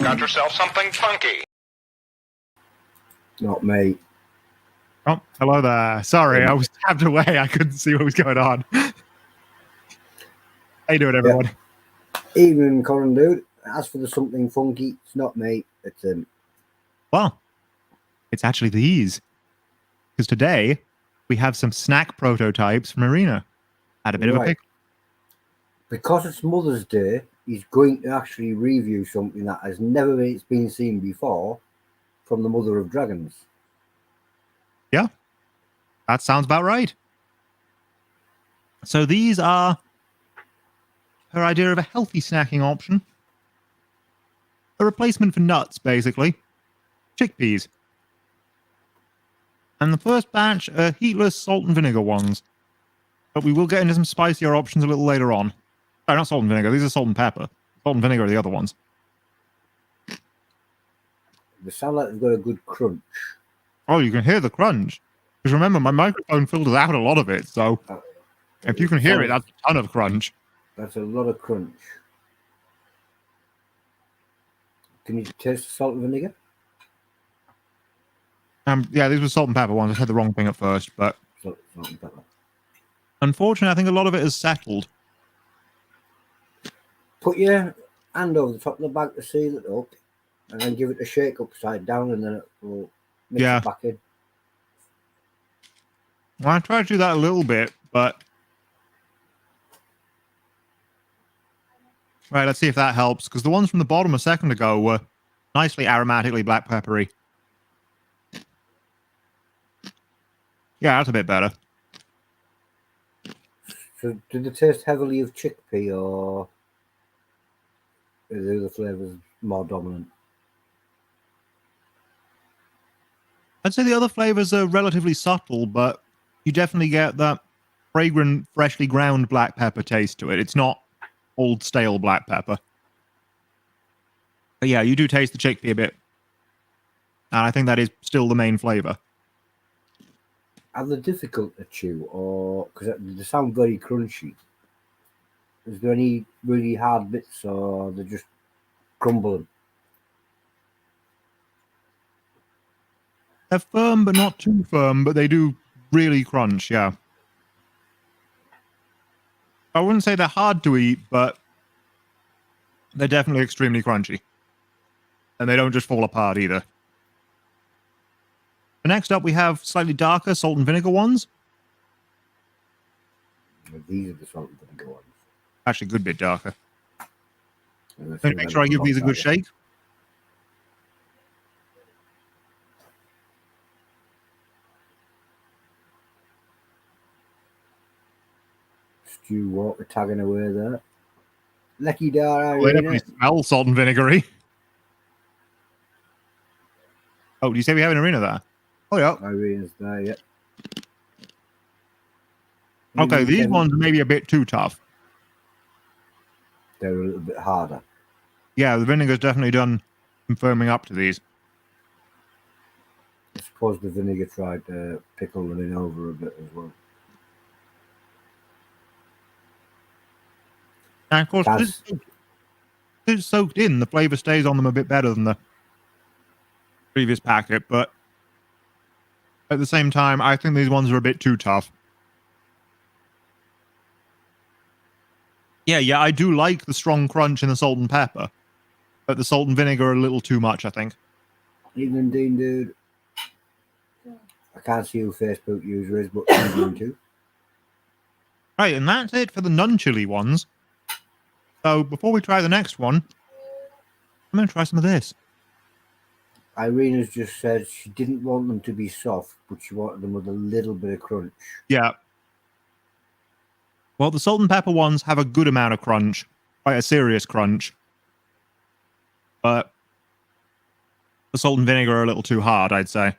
Got yourself something funky. Not me. Oh, hello there. Sorry, I was tapped away. I couldn't see what was going on. How you doing, everyone? Evening, Colin, dude. As for the something funky, it's not me. It's him. Well, it's actually these. Because today, we have some snack prototypes from Arena. Had a bit of a pick. Because it's Mother's Day, he's going to actually review something that has never been seen before from the Mother of Dragons. Yeah, that sounds about right. So these are her idea of a healthy snacking option. A replacement for nuts, basically. Chickpeas. And the first batch are heatless salt and vinegar ones. But we will get into some spicier options a little later on. Sorry, not salt and vinegar. These are salt and pepper. Salt and vinegar are the other ones. They sound like they've got a good crunch. Oh, you can hear the crunch. Because remember, my microphone filters out a lot of it, so if you can hear it, that's a ton of crunch. That's a lot of crunch. Can you taste the salt and vinegar? Yeah, these were salt and pepper ones. I said the wrong thing at first, but Salt and pepper. Unfortunately, I think a lot of it is settled. Put your hand over the top of the bag to seal it up, and then give it a shake upside down, and then it will mix it back in. Well, I tried to do that a little bit, but... Right, let's see if that helps, because the ones from the bottom a second ago were nicely aromatically black peppery. Yeah, that's a bit better. So, do they taste heavily of chickpea, or are the other flavours more dominant? I'd say the other flavors are relatively subtle, but you definitely get that fragrant, freshly ground black pepper taste to it. It's not old, stale black pepper. But yeah, you do taste the chickpea a bit. And I think that is still the main flavor. Are they difficult to chew, or because they sound very crunchy? Is there any really hard bits, or they're just crumbling? They're firm, but not too firm, but they do really crunch, yeah. I wouldn't say they're hard to eat, but they're definitely extremely crunchy. And they don't just fall apart either. Next up, we have slightly darker salt and vinegar ones. These are the salt and vinegar ones. Actually, a good bit darker. Make sure I give these a good shake. Stu Walker tagging away there. Lucky dar, they definitely smell salt and vinegary. Oh, do you say we have an arena there? Oh, yeah. Irena's there, yeah. Okay, these ones are maybe a bit too tough. They're a little bit harder. Yeah, the vinegar's definitely done some firming up to these. I suppose the vinegar tried to pickle them in over a bit as well. And of course, because it's soaked in, the flavor stays on them a bit better than the previous packet, but at the same time, I think these ones are a bit too tough. Yeah, I do like the strong crunch in the salt and pepper, but the salt and vinegar are a little too much, I think. Evening, Dean, dude. I can't see who Facebook user is, but I'm going to. Right, and that's it for the non-chili ones. So before we try the next one, I'm going to try some of this. Irena's just said she didn't want them to be soft, but she wanted them with a little bit of crunch. Yeah. Well, the salt and pepper ones have a good amount of crunch, quite a serious crunch. But the salt and vinegar are a little too hard, I'd say.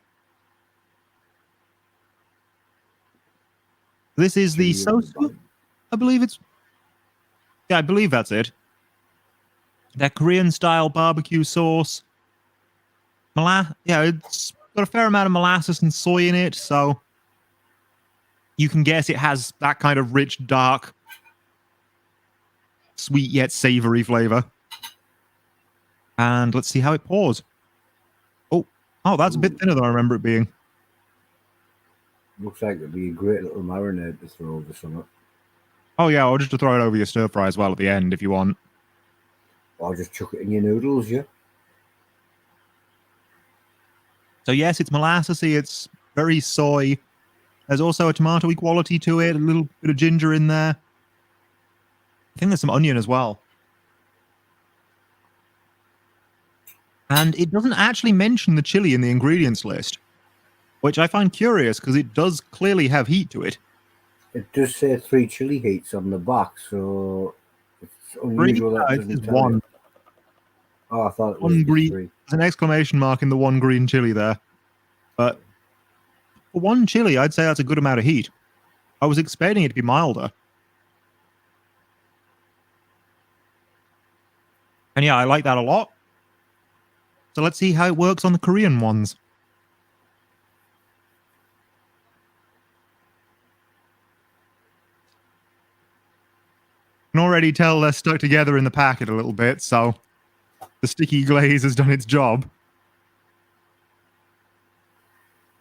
This is the sosu. I believe it's... Yeah, I believe that's it. That Korean-style barbecue sauce. Yeah, it's got a fair amount of molasses and soy in it, so you can guess it has that kind of rich, dark, sweet yet savory flavor. And let's see how it pours. Oh, that's a bit thinner than I remember it being. Looks like it'd be a great little marinade to throw over something. Oh yeah, or just to throw it over your stir fry as well at the end if you want. Or just chuck it in your noodles, yeah. So yes, it's molassesy, it's very soy. There's also a tomatoey quality to it, a little bit of ginger in there. I think there's some onion as well. And it doesn't actually mention the chili in the ingredients list, which I find curious because it does clearly have heat to it. It does say 3 chili heats on the back, so it's unusual that it doesn't tell one. you. Oh, I thought it was One green. 3. There's an exclamation mark in the one green chili there. But for one chili, I'd say that's a good amount of heat. I was expecting it to be milder. And yeah, I like that a lot. So let's see how it works on the Korean ones. I can already tell they're stuck together in the packet a little bit, so the sticky glaze has done its job.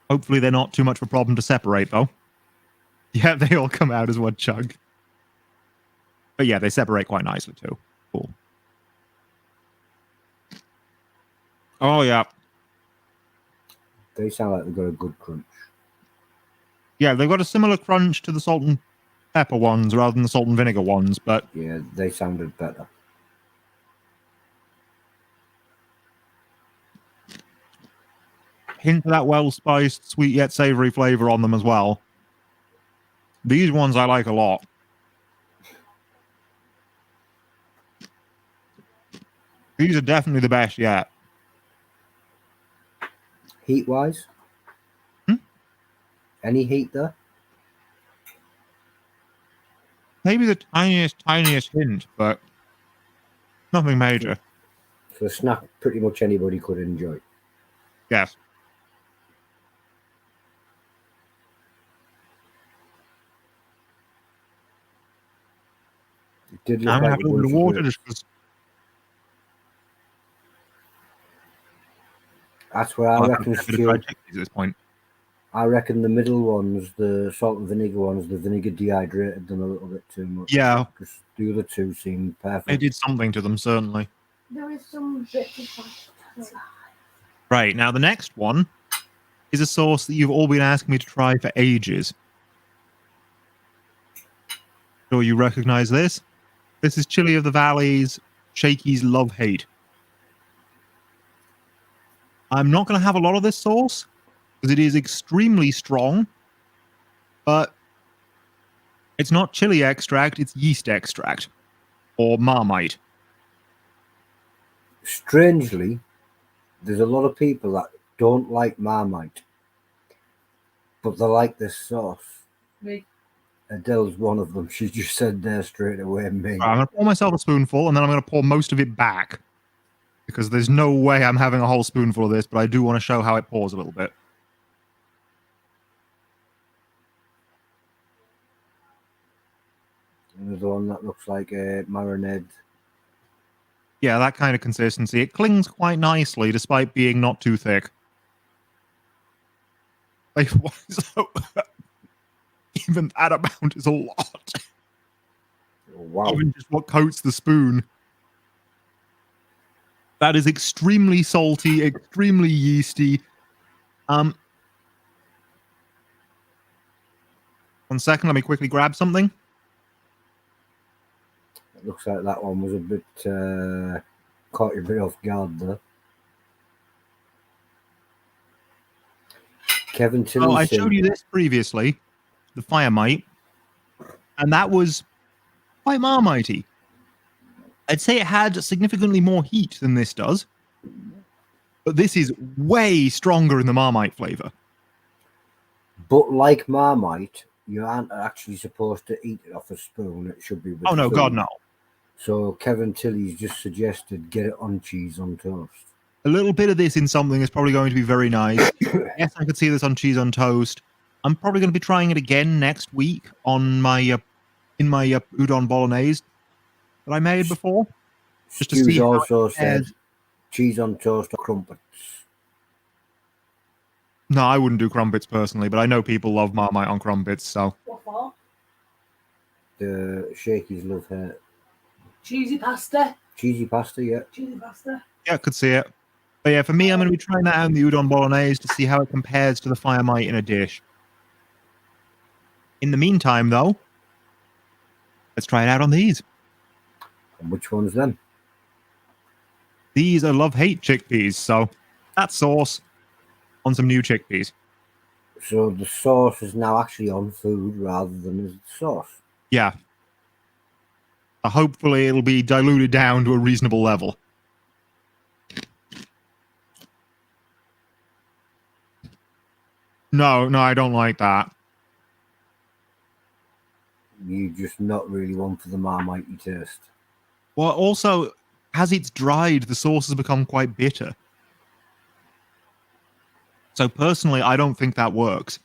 Hopefully they're not too much of a problem to separate, though. Yeah, they all come out as one chunk. But yeah, they separate quite nicely, too. Cool. Oh, yeah. They sound like they've got a good crunch. Yeah, they've got a similar crunch to the salt and pepper ones rather than the salt and vinegar ones, but... Yeah, they sounded better. Hint of that well-spiced, sweet yet savory flavor on them as well. These ones I like a lot. These are definitely the best yet. Heat-wise? Any heat there? Maybe the tiniest hint, but nothing major. So a snack pretty much anybody could enjoy. Yes. It did look I'm going to like have a little bit of water just because... That's where I reckon, Stu. At this point. I reckon the middle ones, the salt and vinegar ones, the vinegar dehydrated them a little bit too much. Yeah. Because the other two seemed perfect. They did something to them, certainly. There is some bits of pasta. Right, now the next one is a sauce that you've all been asking me to try for ages. Sure you recognize this? This is Chili of the Valley's Shakey's Love Hate. I'm not going to have a lot of this sauce because it is extremely strong, but it's not chili extract, it's yeast extract or Marmite. Strangely, there's a lot of people that don't like Marmite, but they like this sauce. Me. Adele's one of them. She just said there straight away, me. Right, I'm going to pour myself a spoonful and then I'm going to pour most of it back because there's no way I'm having a whole spoonful of this, but I do want to show how it pours a little bit. Another one that looks like a marinade. Yeah, that kind of consistency. It clings quite nicely despite being not too thick. Like, so, even that amount is a lot. Oh, wow. Even just what coats the spoon. That is extremely salty, extremely yeasty. 1 second, let me quickly grab something. It looks like that one was a bit caught you a bit off guard there. Kevin Tilly. Oh, I showed you this previously, the Fire Mite, and that was quite Marmitey. I'd say it had significantly more heat than this does, but this is way stronger in the Marmite flavor. But like Marmite, you aren't actually supposed to eat it off a spoon. It should be with Oh no, food. God no. So Kevin Tilly's just suggested get it on cheese on toast. A little bit of this in something is probably going to be very nice. Yes, I could see this on cheese on toast. I'm probably going to be trying it again next week on my in my udon bolognese that I made before. Just to Stu's see how also it said pairs. cheese on toast or crumpets. No, I wouldn't do crumpets personally, but I know people love Marmite on crumpets, so What for? The Shakey's love her. Cheesy pasta. Cheesy pasta, yeah. Cheesy pasta. yeah, I could see it. But yeah, for me, I'm going to be trying that out in the udon bolognese to see how it compares to the Firemite in a dish. In the meantime, though, let's try it out on these. And which one's them? These are love-hate chickpeas, so that sauce on some new chickpeas. So the sauce is now actually on food rather than as sauce. Yeah. Hopefully it'll be diluted down to a reasonable level. No, I don't like that. You're just not really one for the Marmite taste. Well, also, as it's dried, the sauce has become quite bitter. So personally, I don't think that works.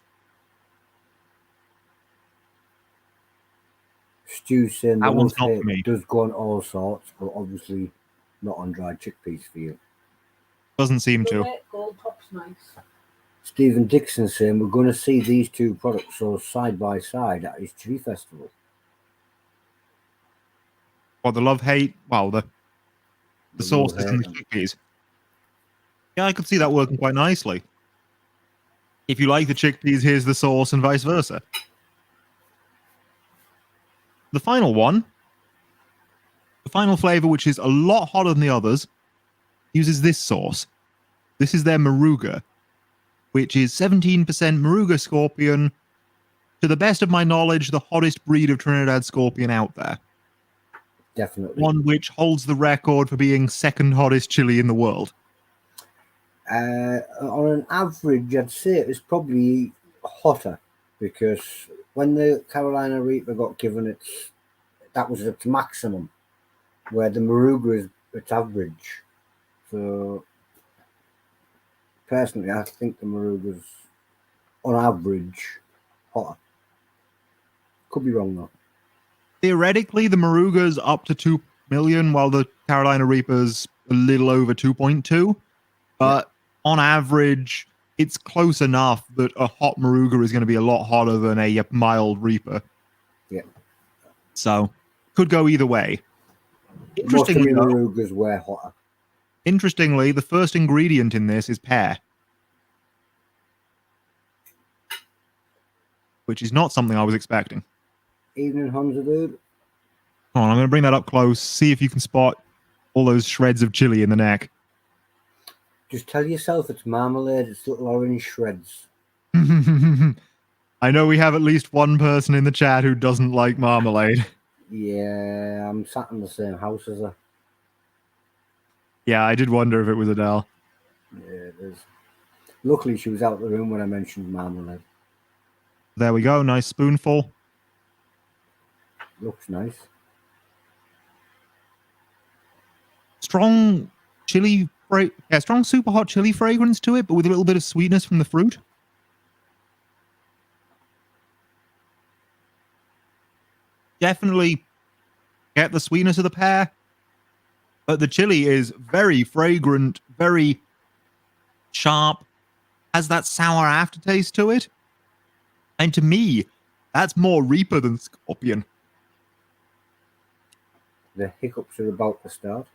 Stu's saying the That one's love not hate for me. does go on all sorts, but obviously not on dried chickpeas for you. Doesn't seem to. Gold top's nice. Stephen Dixon saying we're going to see these two products sold side by side at his Chili Festival. Well, the love-hate, well, the sauces love-hate and the chickpeas. Yeah, I could see that working quite nicely. If you like the chickpeas, here's the sauce and vice versa. The final one, the final flavor, which is a lot hotter than the others, uses this sauce. This is their Maruga, which is 17% Maruga Scorpion. To the best of my knowledge, the hottest breed of Trinidad Scorpion out there. Definitely. One which holds the record for being second hottest chili in the world. On an average, I'd say it's probably hotter because when the Carolina Reaper got given that was its maximum, where the Maruga is its average. So personally, I think the Maruga's on average hotter. Could be wrong though. Theoretically, the Maruga's up to 2 million, while the Carolina Reaper's a little over 2.2. But on average, it's close enough that a hot Maruga is going to be a lot hotter than a mild Reaper. Yeah. So, could go either way. Most of the Interestingly, though, Marugas were hotter. interestingly, the first ingredient in this is pear, which is not something I was expecting. Evening, Hansa dude. Hold on, I'm going to bring that up close, see if you can spot all those shreds of chili in the neck. Just tell yourself it's marmalade, it's little orange shreds. I know we have at least one person in the chat who doesn't like marmalade. Yeah, I'm sat in the same house as her. Yeah, I did wonder if it was Adele. Yeah, it is. Luckily, she was out of the room when I mentioned marmalade. There we go, nice spoonful. Looks nice. Strong chili, strong super hot chili fragrance to it, but with a little bit of sweetness from the fruit. Definitely get the sweetness of the pear, but the chili is very fragrant, very sharp, has that sour aftertaste to it. And to me, that's more Reaper than Scorpion. The hiccups are about to start.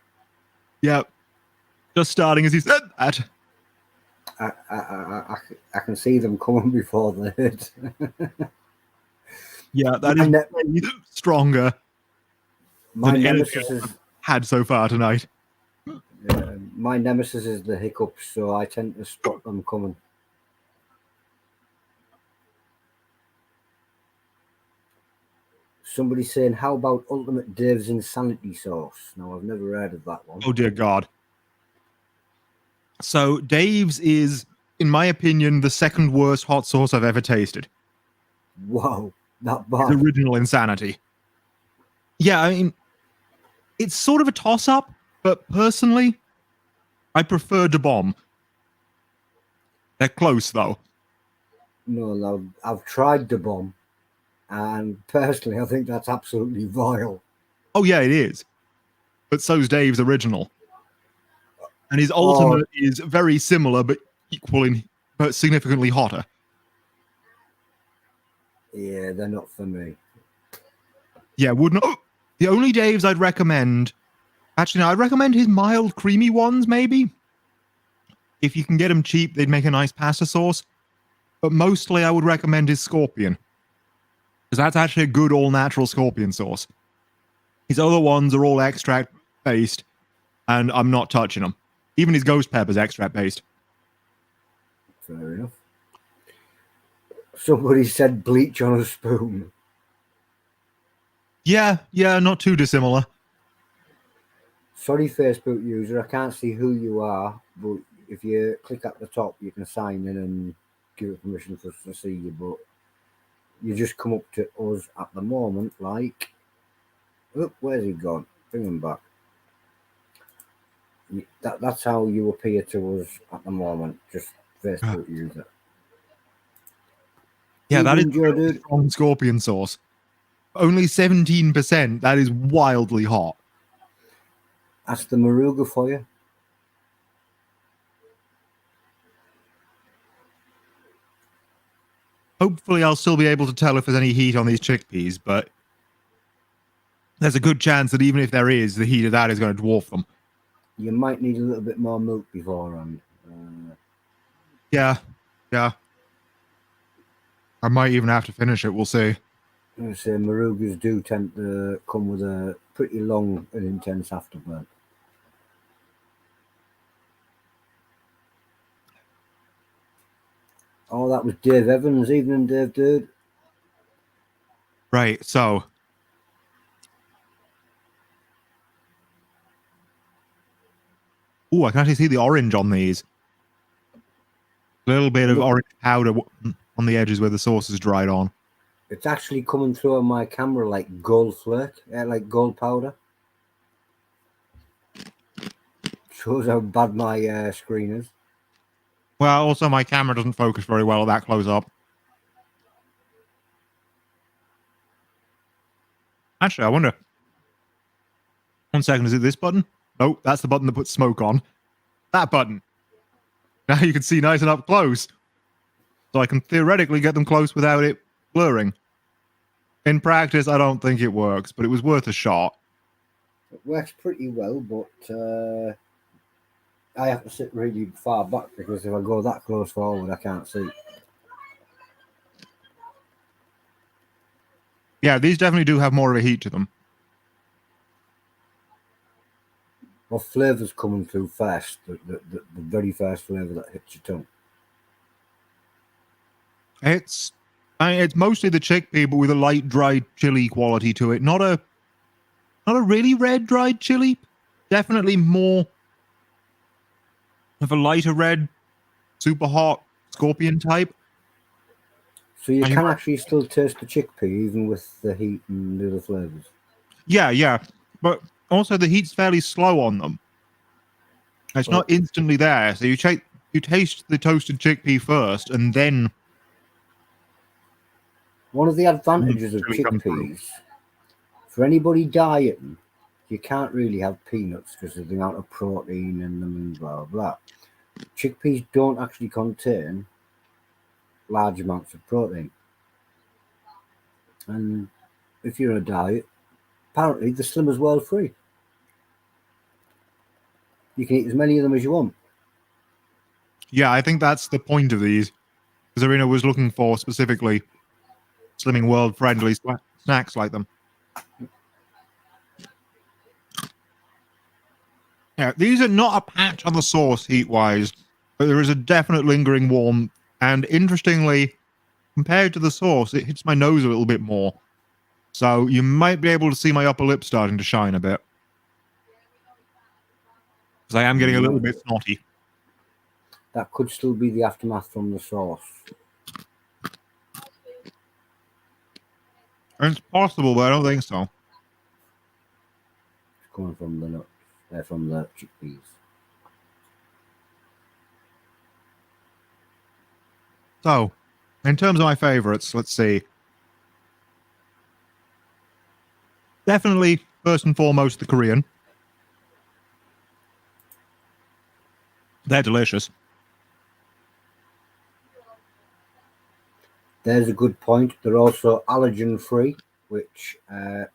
Yeah, just starting as he said that. I can see them coming before they hit. Yeah, that is stronger My than nemesis anything is I've had so far tonight. my nemesis is the hiccups, so I tend to spot them coming. Somebody saying, how about Ultimate Dave's Insanity Sauce? Now, I've never heard of that one. Oh, dear God. So, Dave's is, in my opinion, the second worst hot sauce I've ever tasted. Wow, that The bad. original Insanity. Yeah, I mean, it's sort of a toss-up, but personally, I prefer Da Bomb. They're close, though. No, I've tried the bomb, and personally, I think that's absolutely vile. Oh, yeah, it is. But so's Dave's original. And his ultimate is very similar, but but significantly hotter. Yeah, they're not for me. Yeah, wouldn't. Oh, the only Daves I'd recommend. Actually, no, I'd recommend his mild, creamy ones, maybe. If you can get them cheap, they'd make a nice pasta sauce. But mostly, I would recommend his scorpion. Because that's actually a good all-natural scorpion sauce. His other ones are all extract-based, and I'm not touching them. Even his ghost pepper's extract-based. Fair enough. Somebody said bleach on a spoon. Yeah, not too dissimilar. Sorry, Facebook user, I can't see who you are, but if you click at the top, you can sign in and give it permission for us to see you. But you just come up to us at the moment, like, oh, where's he gone? Bring him back. That's how you appear to us at the moment, just Facebook user. Yeah, that is Joe, really strong scorpion sauce. Only 17%. That is wildly hot. That's the Maruga for you. Hopefully, I'll still be able to tell if there's any heat on these chickpeas, but there's a good chance that even if there is, the heat of that is going to dwarf them. You might need a little bit more milk beforehand. Yeah. I might even have to finish it. We'll see. I say Marugas do tend to come with a pretty long and intense afterburn. Oh, that was Dave Evans. Evening, Dave, dude. Right, so. I can actually see the orange on these. A little bit of orange powder on the edges where the sauce is dried on. It's actually coming through on my camera like gold flake, like gold powder. Shows how bad my screen is. Well, also my camera doesn't focus very well at that close up. Actually, I wonder. 1 second, is it this button? Nope, that's the button that puts smoke on. That button. Now you can see nice and up close. So I can theoretically get them close without it blurring. In practice, I don't think it works, but it was worth a shot. It works pretty well, but I have to sit really far back because if I go that close forward, I can't see. Yeah, these definitely do have more of a heat to them. What flavour's coming through first? The very first flavour that hits your tongue. It's mostly the chickpea, but with a light dried chili quality to it. Not a really red dried chili. Definitely more of a lighter red, super hot scorpion type. So you can actually still taste the chickpea even with the heat and the other flavours. Yeah, but also the heat's fairly slow on them. It's not instantly there, so you taste the toasted chickpea first, and then. One of the advantages of chickpeas, for anybody dieting, you can't really have peanuts because of the amount of protein in them and blah, blah. Chickpeas don't actually contain large amounts of protein. And if you're on a diet, apparently the Slimmers World free. You can eat as many of them as you want. Yeah, I think that's the point of these. Because Arena was looking for specifically Slimming World friendly snacks like them. Yeah, these are not a patch on the sauce heat-wise, but there is a definite lingering warmth. And interestingly, compared to the sauce, it hits my nose a little bit more. So you might be able to see my upper lip starting to shine a bit. Because I am getting a little bit snotty. That could still be the aftermath from the sauce. It's possible, but I don't think so. It's coming from the nuts. They're from the chickpeas. So, in terms of my favorites, let's see. Definitely, first and foremost, the Korean. They're delicious. There's a good point. They're also allergen free, which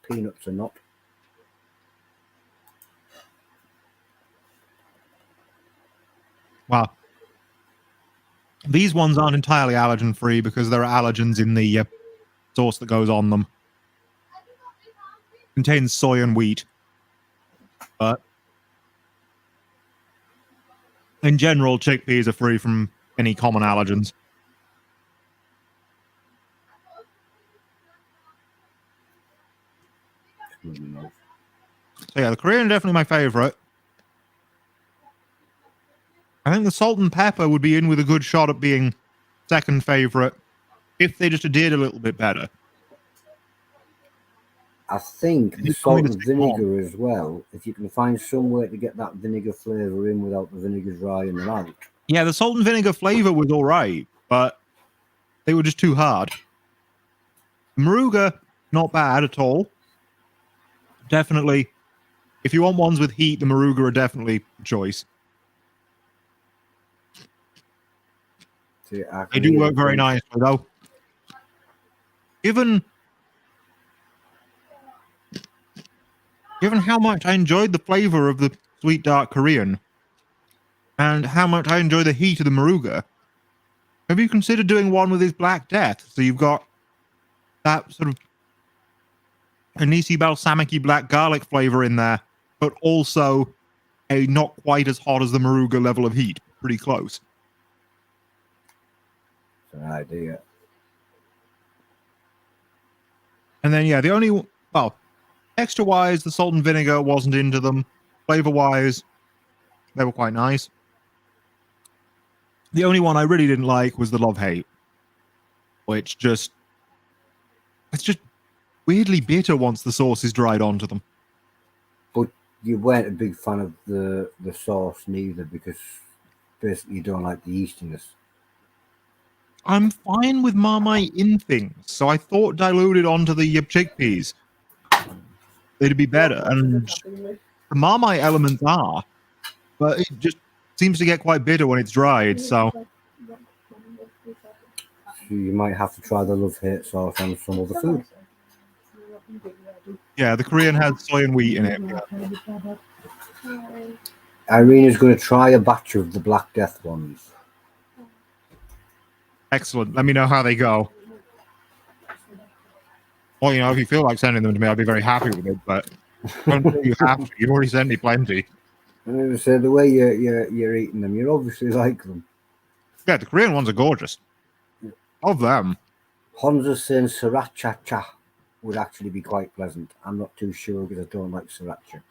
peanuts are not. Wow. These ones aren't entirely allergen free because there are allergens in the sauce that goes on them. Contains soy and wheat. But in general, chickpeas are free from any common allergens. So yeah, the Korean are definitely my favorite. I think the salt and pepper would be in with a good shot at being second favorite if they just did a little bit better. I think the It's salt coming to and stick on. vinegar as well, if you can find some way to get that vinegar flavour in without the vinegar drying them out. Yeah, the salt and vinegar flavor was all right, but they were just too hard. Maruga, not bad at all. Definitely, if you want ones with heat, the Maruga are definitely a choice. See, I They can do hear work the very crunch. nicely, though. Given how much I enjoyed the flavor of the sweet dark Korean and how much I enjoy the heat of the Maruga, have you considered doing one with his Black Death? So you've got that sort of anise balsamic black garlic flavor in there, but also a not quite as hot as the Maruga level of heat. Pretty close. It's an idea. And then, yeah, the only, well, texture wise, the salt and vinegar wasn't into them. Flavor wise, they were quite nice. The only one I really didn't like was the love hate, which it's just weirdly bitter once the sauce is dried onto them. But you weren't a big fan of the sauce neither, because basically you don't like the yeastiness. I'm fine with Marmite in things, so I thought diluted onto the chickpeas, it'd be better. And the Marmite elements are, but it just seems to get quite bitter when it's dried, so So you might have to try the love hate sauce on some other food. yeah, the Korean has soy and wheat in it. Yeah. Irina's going to try a batch of the Black Death ones. Excellent. Let me know how they go. Well, if you feel like sending them to me, I'd be very happy with it, but don't feel you have to. You've already sent me plenty. And so the way you're eating them, you obviously like them. Yeah, the Korean ones are gorgeous. Of them. Honza's saying sriracha cha would actually be quite pleasant. I'm not too sure because I don't like sriracha.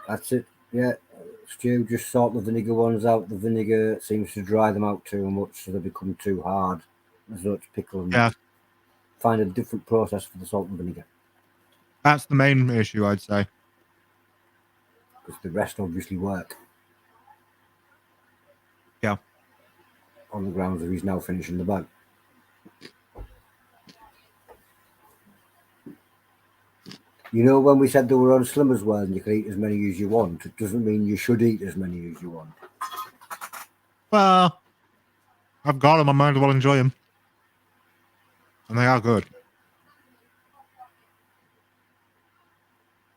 That's it. Yeah, Stu, just sort the vinegar ones out. The vinegar seems to dry them out too much, so they become too hard. As though it's pickle them. Yeah, Find a different process for the salt and vinegar, that's the main issue, I'd say. because the rest obviously work. Yeah. On the grounds of he's now finishing the bag. When we said they were on slim as well and you can eat as many as you want, it doesn't mean you should eat as many as you want. Well, I've got them. I might as well enjoy them. And they are good.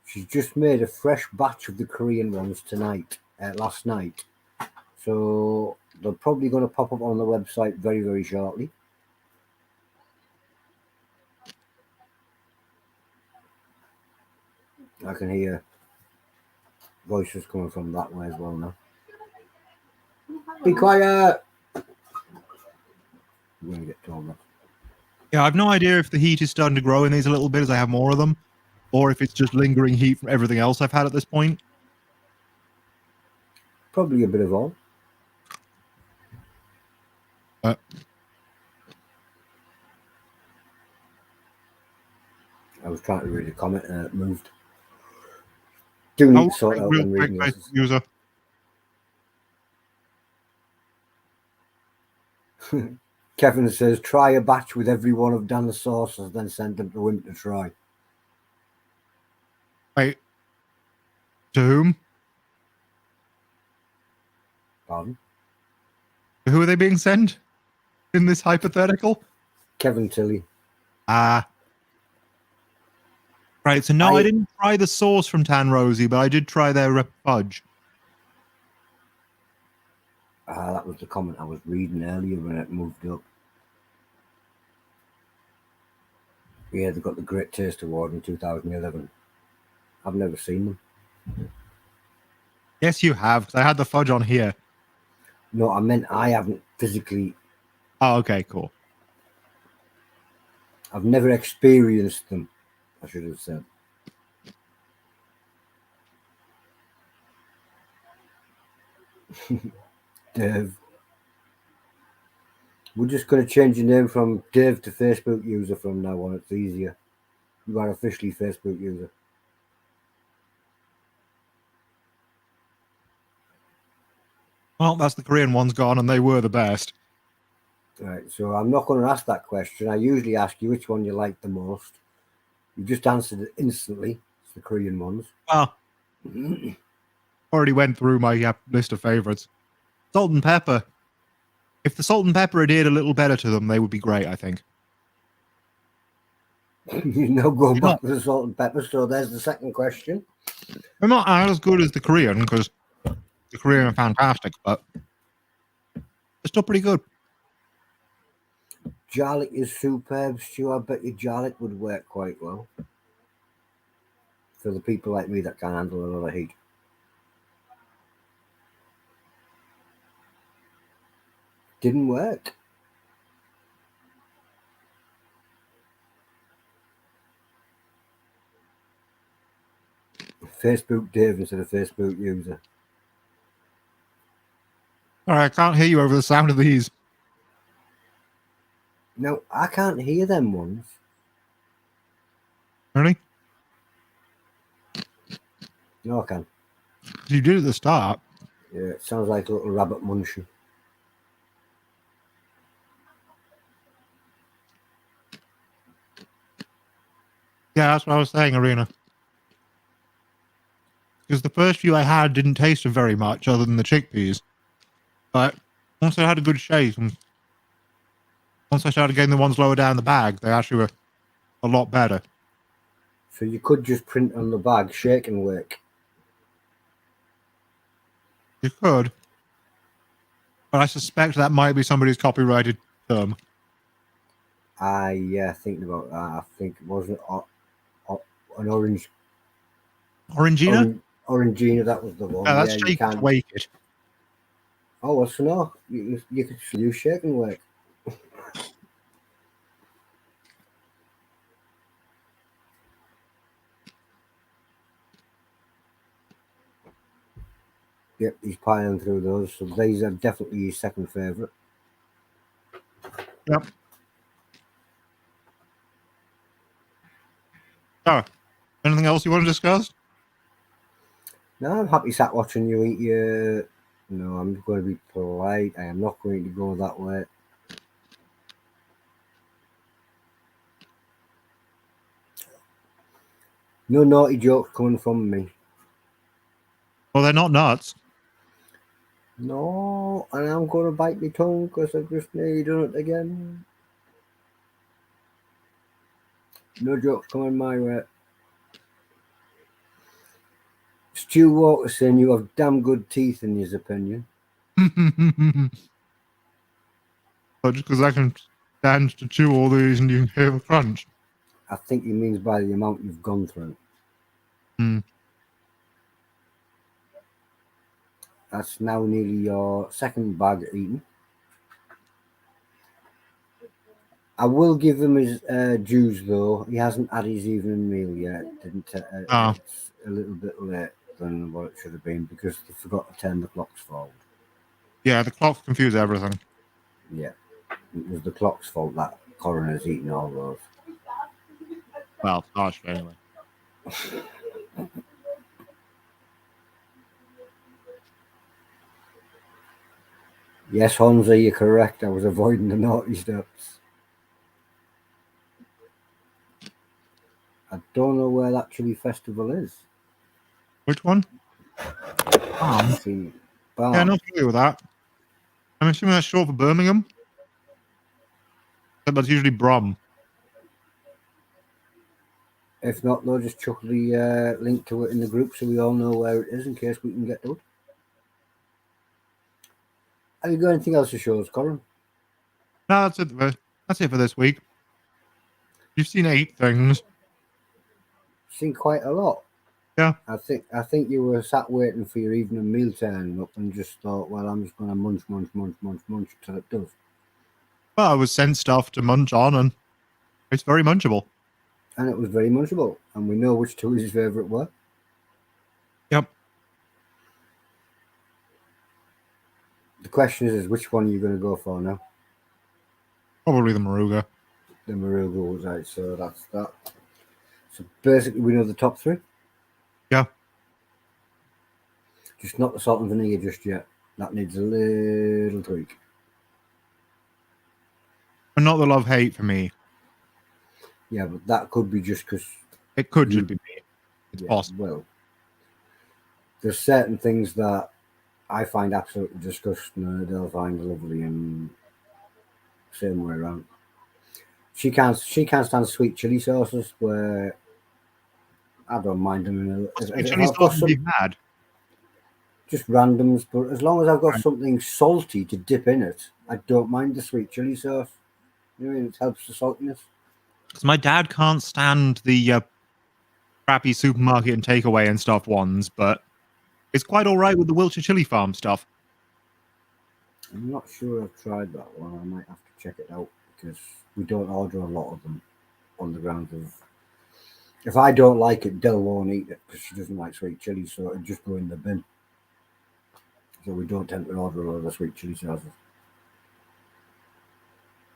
She's just made a fresh batch of the Korean ones last night. So they're probably going to pop up on the website very, very shortly. I can hear voices coming from that way as well now. Be quiet! I'm going to get told that. Yeah, I've no idea if the heat is starting to grow in these a little bit as I have more of them, or if it's just lingering heat from everything else I've had at this point. Probably a bit of all. I was trying to read a comment and it moved. Do need to sort out real when quick, reading Facebook this. user. Kevin says, try a batch with every one of Dan's sauces, then send them to him to try. Wait. To whom? Pardon? Who are they being sent in this hypothetical? Kevin Tilly. Ah. Right, so no, I didn't try the sauce from Tan Rosie, but I did try their fudge. That was the comment I was reading earlier when it moved up. Yeah, they got the Great Taste Award in 2011. I've never seen them. Yes, you have, because I had the fudge on here. No, I meant I haven't physically. Oh, okay, cool. I've never experienced them, I should have said. Dave. We're just going to change your name from Dave to Facebook user from now on. It's easier. You are officially Facebook user. Well, that's the Korean ones gone, and they were the best. Right, so I'm not going to ask that question. I usually ask you which one you like the most. You just answered it instantly. It's the Korean ones. Oh. Already went through my list of favorites. Salt and pepper. If the salt and pepper adhered a little better to them, they would be great, I think. You're now going back to the salt and pepper, so there's the second question. They're not as good as the Korean, because the Korean are fantastic, but they're still pretty good. Garlic is superb, Stu. I bet your garlic would work quite well for the people like me that can't handle a lot of heat. Didn't work. Facebook Dave instead of Facebook user. All right, I can't hear you over the sound of these. No, I can't hear them ones. Really? No, I can. You did at the start. Yeah, it sounds like a little rabbit munching. Yeah, that's what I was saying, Arena. Because the first few I had didn't taste of very much other than the chickpeas. But once I had a good shake, and once I started getting the ones lower down the bag, they actually were a lot better. So you could just print on the bag, shake and wake. You could. But I suspect that might be somebody's copyrighted term. I think about that. I think it wasn't an orange. Orangina? Orangina, that was the one. Yeah, that's you shake can't. to wake it. Oh, well, so no, you could use shake and wake. Yep, he's piling through those. So these are definitely his second favourite. Yep. Oh, anything else you want to discuss? No, I'm happy sat watching you eat your. No, I'm going to be polite. I am not going to go that way. No naughty jokes coming from me. Well, they're not nuts. No, and I'm going to bite my tongue because I've just nearly done it again. No jokes coming my way. Stu Walker saying you have damn good teeth in his opinion. But just because I can stand to chew all these and you hear the crunch. I think he means by the amount you've gone through. That's now nearly your second bag eaten. I will give him his dues though. He hasn't had his evening meal yet. It's a little bit late than what it should have been because they forgot to turn the clocks forward. Yeah, the clocks confuse everything. Yeah, it was the clock's fault that coroner's eating all those. Well, partially anyway. Yes, Honza, you're correct. I was avoiding the naughty steps. I don't know where that chili festival is. Which one? I've seen it. Yeah, I'm not familiar with that. I'm assuming that's short for Birmingham. That's usually Brum. If not, though, just chuck the link to it in the group so we all know where it is in case we can get to it. Have you got anything else to show us, Colin? No, that's it. That's it for this week. You've seen 8 things. Seen quite a lot. Yeah. I think you were sat waiting for your evening meal turning up and just thought, well, I'm just going to munch till it does. Well, I was sent stuff to munch on, and it's very munchable. And it was very munchable. And we know which two his favourite were. Yep. The question is which one are you going to go for now? Probably the Moruga. The Moruga was out, so that's that. So basically, we know the top 3. Yeah. Just not the salt and vinegar just yet. That needs a little tweak. And not the love-hate for me. Yeah, but that could be just because... It could just be me. It's possible. Well, there's certain things that I find absolutely disgusting and they'll find lovely, and same way around. She can't stand sweet chili sauces where I don't mind them. Sweet chili sauce would be bad. Just randoms, but as long as I've got something salty to dip in it, I don't mind the sweet chili sauce. You know, it helps the saltiness. Because my dad can't stand the crappy supermarket and takeaway and stuff ones, but it's quite all right with the Wiltshire Chili Farm stuff. I'm not sure I've tried that one. I might have to check it out because we don't order a lot of them on the grounds of... If I don't like it, Del won't eat it because she doesn't like sweet chili, so it'll just go in the bin. So we don't tend to order a lot of sweet chili sauces.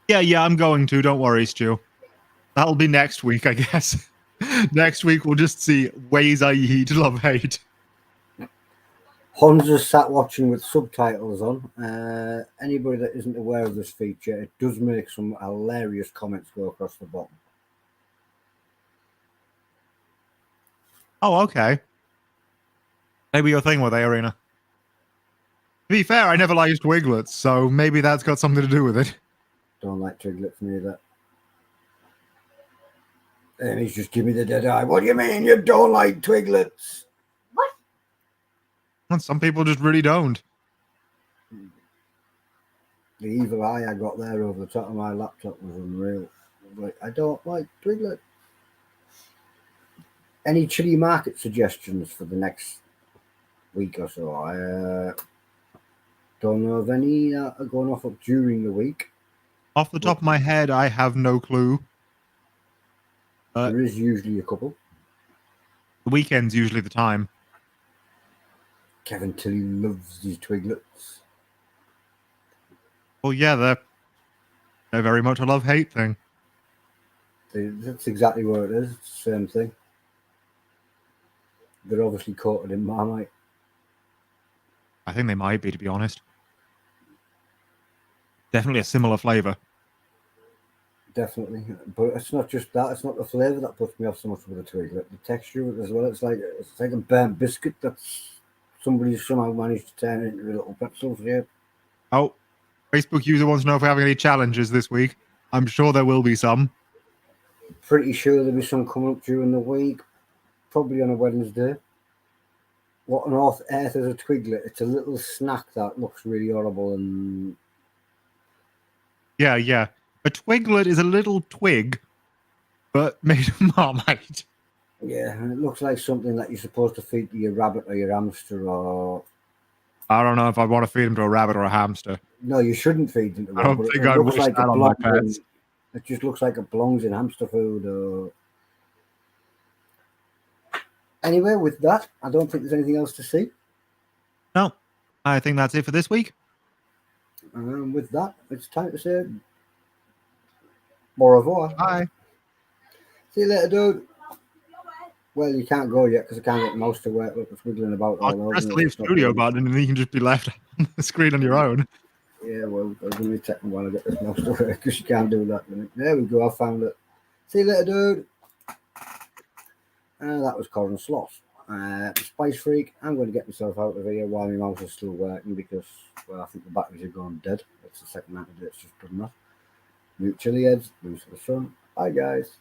Yeah, I'm going to. Don't worry, Stu. That'll be next week, I guess. Next week, we'll just see ways I eat love-hate. Hans is sat watching with subtitles on. Anybody that isn't aware of this feature, it does make some hilarious comments go across the bottom. Oh, okay. Maybe your thing with it, Arena. To be fair, I never liked Twiglets, so maybe that's got something to do with it. Don't like Twiglets neither. And he's just giving me the dead eye. What do you mean you don't like Twiglets? What? And some people just really don't. The evil eye I got there over the top of my laptop was unreal. Like, I don't like Twiglets. Any chili market suggestions for the next week or so? I don't know of any that are going off up during the week. Off the top of my head, I have no clue. There is usually a couple. The weekend's usually the time. Kevin Tilly loves these Twiglets. Well, yeah, they're very much a love-hate thing. That's exactly what it is. It's the same thing. They're obviously coated in Marmite. I think they might be, to be honest. Definitely a similar flavour. Definitely. But it's not just that. It's not the flavour that puts me off so much with the Twiglet. The texture of it as well. It's like a burnt biscuit that's somebody somehow managed to turn it into a little pretzel shape. Oh, Facebook user wants to know if we're having any challenges this week. I'm sure there will be some. Pretty sure there'll be some coming up during the week. Probably on a Wednesday. What on earth is a Twiglet? It's a little snack that looks really horrible and... Yeah. A Twiglet is a little twig, but made of Marmite. Yeah, and it looks like something that you're supposed to feed to your rabbit or your hamster or... I don't know if I want to feed them to a rabbit or a hamster. No, you shouldn't feed them to I don't think I'd wish that on my pets. It just looks like it belongs in hamster food or... Anyway, with that, I don't think there's anything else to see. No, I think that's it for this week. And with that, it's time to say au revoir. Bye. See you later, dude. Well, you can't go yet because I can't get the mouse to work. Look, it's wiggling about. I'll press the leave studio button and then you can just be left on the screen on your own. Yeah, well, I'm going to be taking a while to get this mouse to work because you can't do that. There we go, I found it. See you later, dude. That was corn sloth. Spice Freak, I'm going to get myself out of here while my mouse is still working because, well, I think the batteries are going dead. It's the second night of it, it's just done that. Mute Chilli-heads, boost for the sun. Bye, guys.